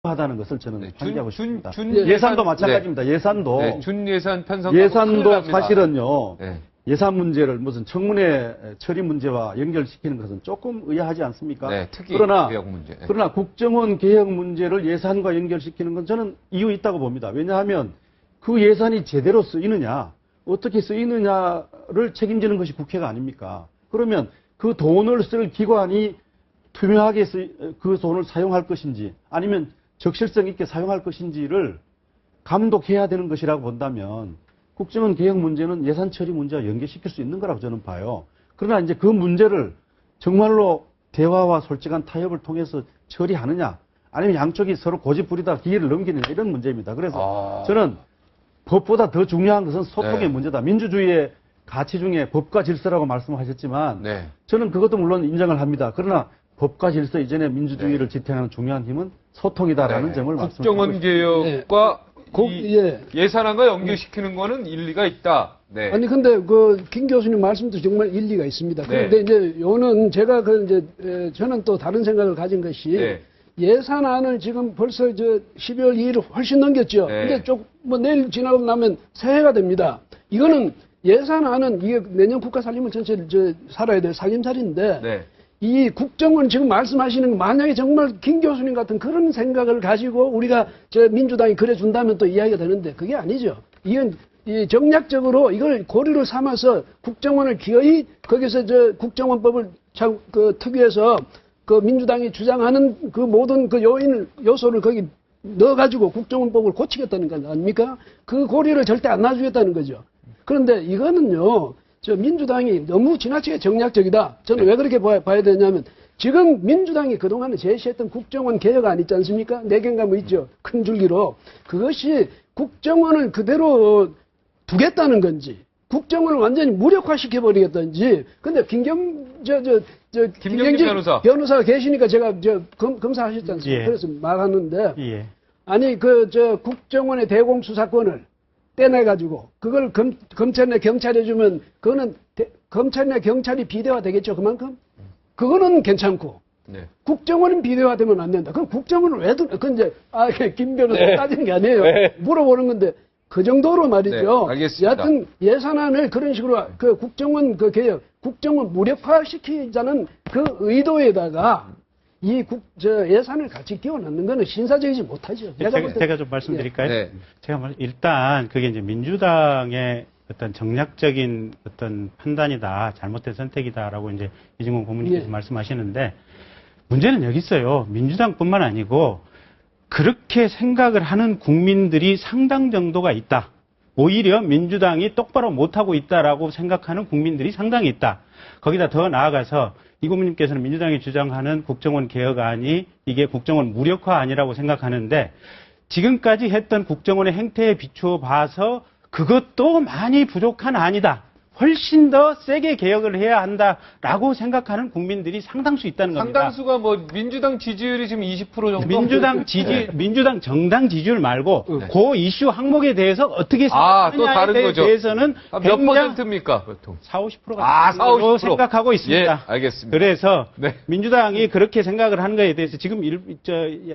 하다는 것을 저는 네, 환기하고 싶습니다. 네. 예산도 마찬가지입니다. 예산도 네, 준예산 편성 예산도 사실은요. 네. 예산 문제를 무슨 청문회 처리 문제와 연결시키는 것은 조금 의아하지 않습니까? 네, 특히 그러나 개혁 문제. 네. 그러나 국정원 개혁 문제를 예산과 연결시키는 건 저는 이유 있다고 봅니다. 왜냐하면 그 예산이 제대로 쓰이느냐, 어떻게 쓰이느냐를 책임지는 것이 국회가 아닙니까? 그러면 그 돈을 쓸 기관이 투명하게 그 돈을 사용할 것인지 아니면 적실성 있게 사용할 것인지를 감독해야 되는 것이라고 본다면 국정원 개혁 문제는 예산 처리 문제와 연계시킬 수 있는 거라고 저는 봐요. 그러나 이제 그 문제를 정말로 대화와 솔직한 타협을 통해서 처리하느냐 아니면 양쪽이 서로 고집부리다 기회를 넘기느냐 이런 문제입니다. 그래서 저는 법보다 더 중요한 것은 소통의 네. 문제다. 민주주의의 가치 중에 법과 질서라고 말씀하셨지만 네. 저는 그것도 물론 인정을 합니다. 그러나 법과 질서 이전에 민주주의를 지탱하는 중요한 힘은 소통이다라는 네. 점을 말씀드리고 국정원 싶습니다. 개혁과 예. 예산안과 연결시키는 거는 일리가 있다. 네. 아니 근데 그 김 교수님 말씀도 정말 일리가 있습니다. 그런데 이제 요는 제가 저는 또 다른 생각을 가진 것이 네. 예산안을 지금 벌써 12월 2일 훨씬 넘겼죠. 네. 근데 뭐 내일 지나고 나면 새해가 됩니다. 이거는 예산안은 이게 내년 국가 살림을 전체를 살아야 될 살림살이인데 네. 이 국정원 지금 말씀하시는 거 만약에 정말 김 교수님 같은 그런 생각을 가지고 우리가 민주당이 그래준다면 또 이야기가 되는데 그게 아니죠. 이건 이 정략적으로 이걸 고리로 삼아서 국정원을 기어이 거기서 국정원법을 특위에서 그 민주당이 주장하는 그 모든 그 요소를 거기 넣어가지고 국정원법을 고치겠다는 거 아닙니까? 그 고리를 절대 안 놔주겠다는 거죠. 그런데 이거는요. 민주당이 너무 지나치게 정략적이다. 저는 왜 그렇게 봐야 되냐면 지금 민주당이 그동안에 제시했던 국정원 개혁안 있지 않습니까? 4개인가 뭐 있죠. 큰 줄기로. 그것이 국정원을 그대로 두겠다는 건지 국정원을 완전히 무력화시켜버리겠다는지. 근데 김경진 변호사가 계시니까 제가 검사하셨지 않습니까? 예. 그래서 말하는데 예. 아니 국정원의 대공수사권을 떼내가지고 그걸 검찰이나 경찰에 주면 그거는 검찰이나 경찰이 비대화 되겠죠. 그만큼 그거는 괜찮고 네. 국정원은 비대화되면 안 된다. 그럼 국정원을 왜 그건 이제 김 변호사 따지는 게 아니에요. 물어보는 건데 그 정도로 말이죠. 네, 알겠습니다. 여하튼 예산안을 그런 식으로 그 국정원 그 개혁, 국정원 무력화시키자는 그 의도에다가 예산을 같이 끼워 넣는 거는 신사적이지 못하죠. 제가 좀 말씀드릴까요? 네. 일단 그게 이제 민주당의 어떤 정략적인 어떤 판단이다, 잘못된 선택이다라고 이제 이진공 고문님께서 말씀하시는데 문제는 여기 있어요. 민주당뿐만 아니고 그렇게 생각을 하는 국민들이 상당 정도가 있다. 오히려 민주당이 똑바로 못하고 있다라고 생각하는 국민들이 상당히 있다. 거기다 더 나아가서 이 고문님께서는 민주당이 주장하는 국정원 개혁안이 이게 국정원 무력화안이라고 생각하는데 지금까지 했던 국정원의 행태에 비추어 봐서 그것도 많이 부족한 안이다. 훨씬 더 세게 개혁을 해야 한다라고 생각하는 국민들이 상당수 있다는 겁니다. 상당수가 뭐 민주당 지지율이 지금 20% 정도. 민주당 정당 지지율 말고 그 이슈 항목에 대해서 어떻게 또 다른 생각하냐에 거죠. 대해서는 몇 퍼센트입니까, 보통? 40~50%가 40%로 생각하고 있습니다. 예, 알겠습니다. 그래서 네. 민주당이 그렇게 생각을 하는 거에 대해서 지금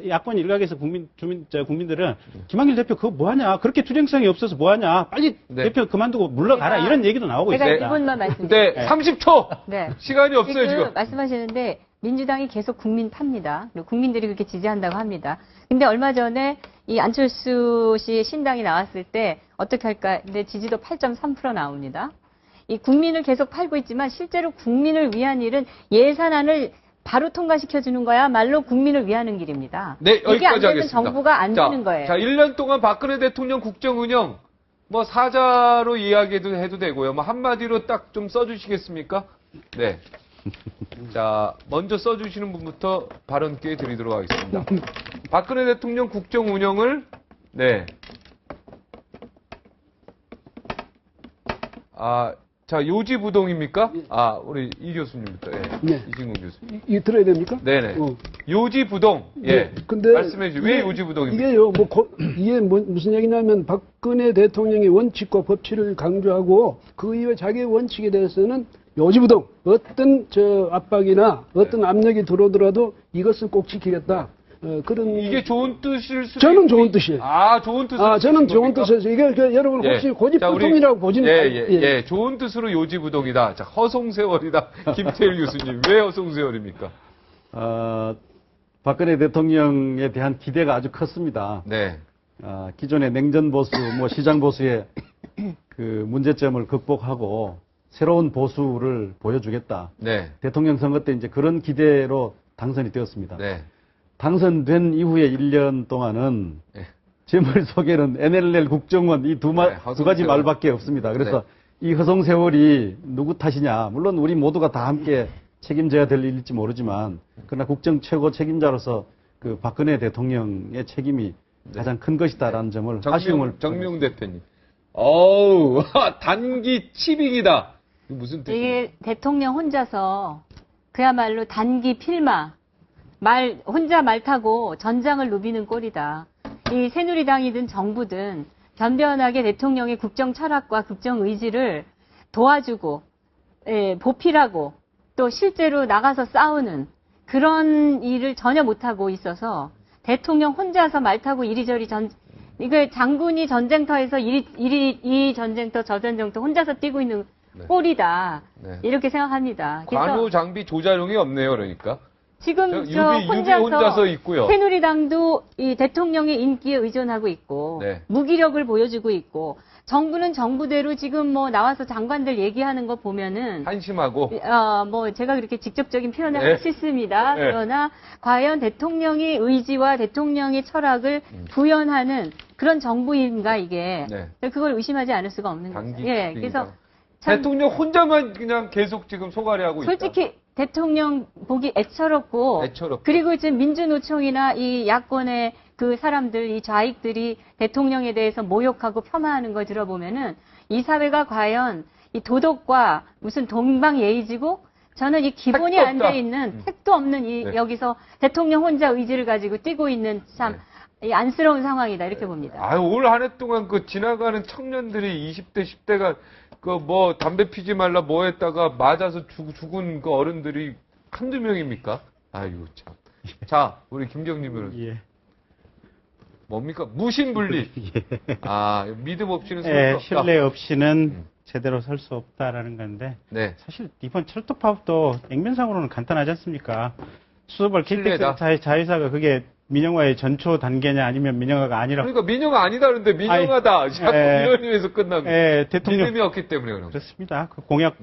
야권 일각에서 국민들은 김한길 대표 그거 뭐하냐? 그렇게 투쟁성이 없어서 뭐하냐? 빨리 대표 그만두고 물러가라 이런 얘기도 나오고 제가 있습니다. 이분만 말씀드릴게요. 네, 30초. 네. 시간이 없어요, 지금. 말씀하시는데 민주당이 계속 국민 팝니다. 그리고 국민들이 그렇게 지지한다고 합니다. 근데 얼마 전에 이 안철수 씨 신당이 나왔을 때 어떻게 할까? 근데 지지도 8.3% 나옵니다. 이 국민을 계속 팔고 있지만 실제로 국민을 위한 일은 예산안을 바로 통과시켜주는 거야말로 국민을 위하는 길입니다. 네, 이게 안 여기까지 되면 하겠습니다. 정부가 안 되는 거예요. 자, 1년 동안 박근혜 대통령 국정운영 뭐 사자로 이야기도 해도 되고요. 뭐 한마디로 딱 좀 써주시겠습니까? 네. 자, 먼저 써주시는 분부터 발언 기회 드리도록 하겠습니다. 박근혜 대통령 국정운영을 자, 요지부동입니까? 우리 이 교수님부터. 네. 이진국 교수님. 이 들어야 됩니까? 네네. 요지부동. 네. 근데 말씀해 주세요. 왜 요지부동입니까? 이게요, 이게 무슨 얘기냐면 박근혜 대통령의 원칙과 법치를 강조하고 그 이후에 자기의 원칙에 대해서는 요지부동. 어떤 압박이나 어떤 압력이 들어오더라도 이것을 꼭 지키겠다. 그런 이게 좋은 뜻일 수도 저는 있고. 좋은 뜻이에요. 아, 좋은 뜻으로. 저는 쓰신 좋은 겁니까? 뜻에서 이게 여러분 혹시 예. 고집불통이라고 보지는 예. 좋은 뜻으로 요지부동이다. 자, 허송세월이다. 김태일 교수님, 왜 허송세월입니까? 박근혜 대통령에 대한 기대가 아주 컸습니다. 네. 기존의 냉전 보수, 시장 보수의 그 문제점을 극복하고 새로운 보수를 보여주겠다. 네. 대통령 선거 때 이제 그런 기대로 당선이 되었습니다. 네. 당선된 이후에 1년 동안은 네. 제 머릿속에는 NLL 국정원 이 두 허송세월. 가지 말밖에 없습니다. 그래서 이 허송세월이 누구 탓이냐. 물론 우리 모두가 다 함께 책임져야 될 일일지 모르지만 그러나 국정 최고 책임자로서 그 박근혜 대통령의 책임이 가장 큰 것이다라는 점을 아쉬움을 정명 대표님. 어우, 단기 치빙이다. 이게 무슨 뜻이에요? 이게 대통령 혼자서 그야말로 단기 필마, 혼자 말 타고 전장을 누비는 꼴이다. 이 새누리당이든 정부든 변변하게 대통령의 국정 철학과 국정 의지를 도와주고, 보필하고, 또 실제로 나가서 싸우는 그런 일을 전혀 못하고 있어서 대통령 혼자서 말 타고 이리저리 이거 장군이 전쟁터에서 이 전쟁터 저 전쟁터 혼자서 뛰고 있는 꼴이다. 네. 이렇게 생각합니다. 관우 장비 조자룡이 없네요, 그러니까. 지금 유비 저 혼자서 있고요. 새누리당도 이 대통령의 인기에 의존하고 있고 네. 무기력을 보여주고 있고 정부는 정부대로 지금 뭐 나와서 장관들 얘기하는 거 보면은 한심하고. 뭐 제가 그렇게 직접적인 표현을 네. 할 수 있습니다. 네. 그러나 과연 대통령의 의지와 대통령의 철학을 구현하는 그런 정부인가 이게 네. 그걸 의심하지 않을 수가 없는 거죠. 단기 예, 치빙이다. 그래서 참 대통령 혼자만 그냥 계속 지금 소가리하고 있다. 솔직히 대통령 보기 애처롭고 애처롭다. 그리고 지금 민주노총이나 이 야권의 그 사람들, 이 좌익들이 대통령에 대해서 모욕하고 폄하하는 걸 들어보면은 이 사회가 과연 이 도덕과 무슨 동방예의지고 저는 이 기본이 택도 안 없다. 돼 있는 택도 없는 이 네. 여기서 대통령 혼자 의지를 가지고 뛰고 있는 참 이 안쓰러운 상황이다 이렇게 봅니다. 아유, 올 한 해 동안 그 지나가는 청년들이 20대, 10대가 그 뭐 담배 피지 말라 뭐 했다가 맞아서 죽은 그 어른들이 한두 명입니까? 아이고, 참. 자, 우리 김경림은 예. 뭡니까? 무신분리. 믿음 없이는 설 예, 수 없다. 신뢰 없이는 제대로 설 수 없다라는 건데 네. 사실 이번 철도 파업도 액면상으로는 간단하지 않습니까? 수소발 신뢰다. 킬텍스 자회사가 그게 민영화의 전초 단계냐 아니면 민영화가 아니라 그러니까 민영화 아니다는데 민영화다. 자꾸 예. 이런 의미에서 끝나고. 대통령 믿음이 없기 때문에 그런 거. 그렇습니다. 그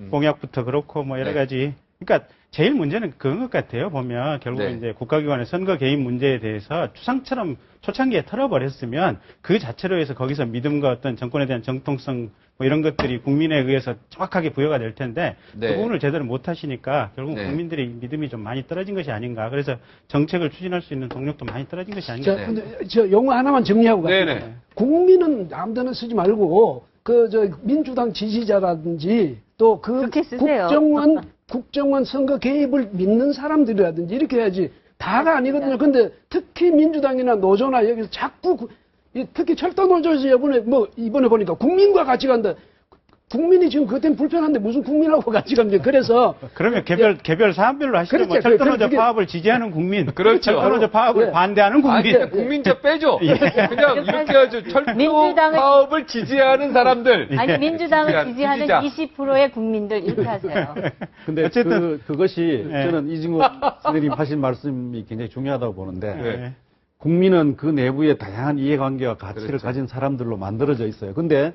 공약부터 그렇고 뭐 여러 네. 가지. 그러니까 제일 문제는 그런 것 같아요. 보면 결국 네. 이제 국가기관의 선거 개입 문제에 대해서 추상처럼 초창기에 털어버렸으면 그 자체로 해서 거기서 믿음과 어떤 정권에 대한 정통성 뭐 이런 것들이 국민에 의해서 정확하게 부여가 될 텐데 네. 그 부분을 제대로 못 하시니까 결국 네. 국민들의 믿음이 좀 많이 떨어진 것이 아닌가. 그래서 정책을 추진할 수 있는 동력도 많이 떨어진 것이 아닌가. 자, 근데 저 용어 하나만 정리하고 갈게요. 네네. 국민은 아무데나 쓰지 말고 민주당 지지자라든지 또 그 그렇게 쓰세요. 국정원 선거 개입을 믿는 사람들이라든지 이렇게 해야지 다가 아니거든요. 근데 특히 민주당이나 노조나 여기서 자꾸 특히 철도 노조에서 이번에 보니까 국민과 같이 간다. 국민이 지금 그것 때문에 불편한데 무슨 국민하고 같이 갑니까? 그래서 그러면 개별 사안별로 하시죠. 뭐 그렇죠. 철도노조 그게- 파업을 지지하는 국민, 그렇죠. 철도노조 파업을 예. 반대하는 국민. 아니, 국민차 빼죠. 그냥 이렇게 하죠. 철도 민주당을- 파업을 지지하는 사람들. 아니 민주당을 지지하는 지지자. 20%의 국민들 이렇게 하세요. 근데 어쨌든- 그것이 네. 저는 이진국 선생님 하신 말씀이 굉장히 중요하다고 보는데 네. 국민은 그 내부에 다양한 이해관계와 가치를 그렇죠. 가진 사람들로 만들어져 있어요. 근데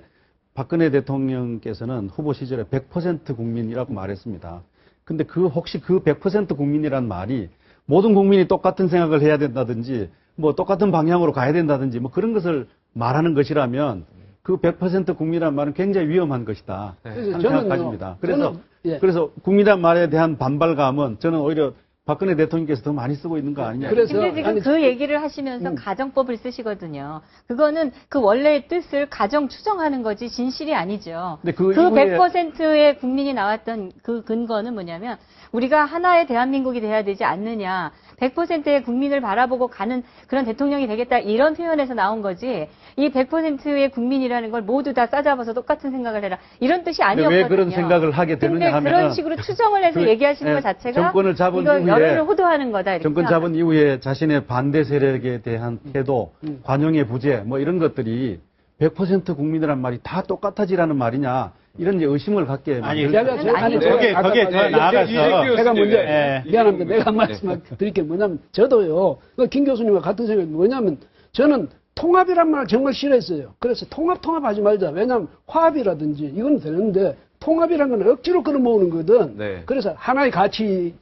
박근혜 대통령께서는 후보 시절에 100% 국민이라고 말했습니다. 근데 혹시 그 100% 국민이란 말이 모든 국민이 똑같은 생각을 해야 된다든지 뭐 똑같은 방향으로 가야 된다든지 뭐 그런 것을 말하는 것이라면 그 100% 국민이란 말은 굉장히 위험한 것이다 네. 하는 저는 생각 가집니다. 그래서 예. 그래서 국민이란 말에 대한 반발감은 저는 오히려 박근혜 대통령께서 더 많이 쓰고 있는 거 아니냐. 그래서- 근데 지금 아니, 그 얘기를 하시면서 가정법을 쓰시거든요. 그거는 그 원래의 뜻을 가정 추정하는 거지 진실이 아니죠. 근데 그 그 이후에 100%의 국민이 나왔던 그 근거는 뭐냐면 우리가 하나의 대한민국이 돼야 되지 않느냐. 100%의 국민을 바라보고 가는 그런 대통령이 되겠다 이런 표현에서 나온 거지 이 100%의 국민이라는 걸 모두 다 싸잡아서 똑같은 생각을 해라 이런 뜻이 아니었거든요. 왜 그런 생각을 하게 되느냐 근데 하면 그런 식으로 추정을 해서 얘기하시는 것 자체가 정권을 잡은 이거 이후에 여론을 호도하는 거다. 이렇게 정권 잡은 이후에 자신의 반대 세력에 대한 태도, 음. 관용의 부재 뭐 이런 것들이 100% 국민이란 말이 다 똑같아지라는 말이냐 이런 이제 의심을 갖게 아니, 만들죠. 거기에 더 나아가서 제가 먼저 예. 미안합니다. 내가 말씀 드릴 게 뭐냐면 저도요. 김 교수님과 같은 생각이 뭐냐면 저는 통합이란 말을 정말 싫어했어요. 그래서 통합하지 말자. 왜냐하면 화합이라든지 이건 되는데 통합이란 건 억지로 끌어모으는 거거든. 네. 그래서 하나의 가치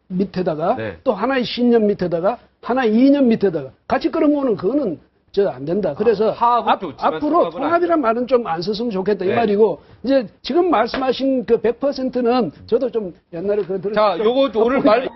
밑에다가 네. 또 하나의 신념 밑에다가 하나의 이념 밑에다가 같이 끌어모으는 그거는 저 안 된다. 그래서 화합은 좋지만 앞으로 통합은 통합이란 말은 좀 안 썼으면 좋겠다 이 네. 말이고 이제 지금 말씀하신 그 100%는 저도 좀 옛날에 그거 들었 자, 요거 오늘 말